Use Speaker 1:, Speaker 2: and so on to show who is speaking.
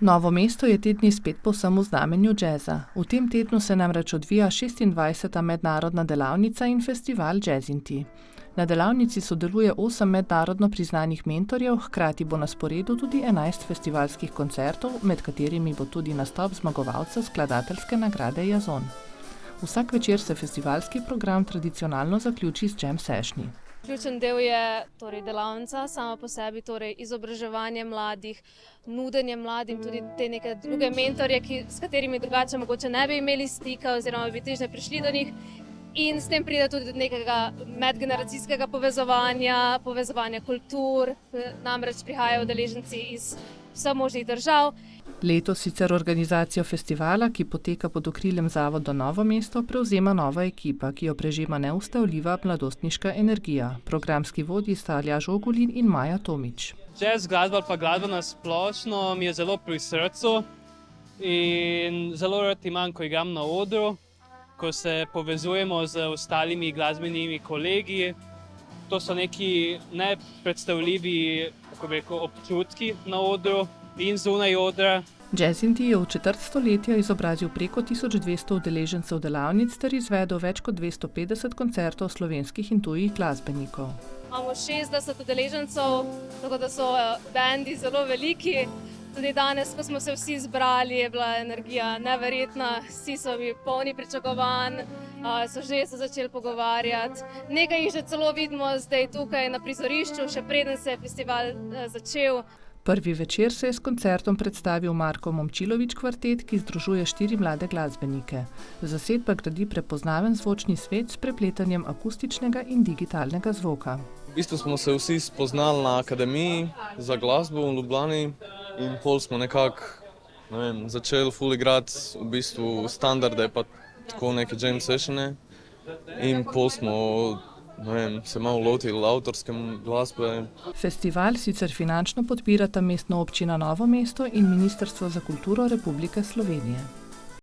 Speaker 1: Novo mesto je te dni spet povsem v znamenju džeza. V tem tednu se namreč odvija 26. mednarodna delavnica in festival Jazzinti. Na delavnici sodeluje 8 mednarodno priznanih mentorjev, hkrati bo na sporedu tudi 11 festivalskih koncertov, med katerimi bo tudi nastop zmagovalca skladateljske nagrade Jazon. Vsak večer se festivalski program tradicionalno zaključi s jam sessioni.
Speaker 2: Ključen del je delavnica sama po sebi, izobraževanje mladih, nudenje mladim tudi te neke druge mentorje, s katerimi drugače mogoče ne bi imeli stika oziroma bi težje prišli do njih. In s tem pride tudi do nekega medgeneracijskega povezovanja kultur, namreč prihajajo udeleženci iz vseh možnih držav.
Speaker 1: Letos sicer organizacijo festivala, ki poteka pod okriljem Zavoda Novo mesto, prevzema nova ekipa, ki jo prežema neustavljiva mladostniška energija. Programski vodji sta Aljaž Ogulin in Maja Tomič.
Speaker 3: Jazz glasba pa glasba na splošno mi je zelo pri srcu in zelo rad imam, ko igram na odru, ko se povezujemo z ostalimi glasbenimi kolegi. To so neki nepredstavljivi, občutki na odru in zunaj odra.
Speaker 1: Jazzinti je v četrt stoletja izobrazil preko 1200 udeležencev delavnic ter izvedel več kot 250 koncertov slovenskih in tujih glasbenikov.
Speaker 2: Imamo 60 udeležencev, tako da so bendi zelo veliki. Tudi danes, ko smo se vsi zbrali, je bila energija neverjetna, vsi so bili polni pričakovanj, so se začeli pogovarjati. Nekaj jih že celo vidimo zdaj tukaj na prizorišču, še preden se je festival začel.
Speaker 1: Prvi večer se je s koncertom predstavil Marko Momčilović kvartet, ki združuje 4 mlade glasbenike. Zasedba gradi prepoznaven zvočni svet s prepletanjem akustičnega in digitalnega zvoka.
Speaker 4: V bistvu smo se vsi spoznali na Akademiji za glasbo v Ljubljani in pol smo nekako začeli ful igrati v bistvu standarde pa tako neke jam sessione in pol smo se malo lotili avtorske glasbe.
Speaker 1: Festival sicer finančno podpirata Mestna občina Novo mesto in Ministrstvo za kulturo Republike Slovenije.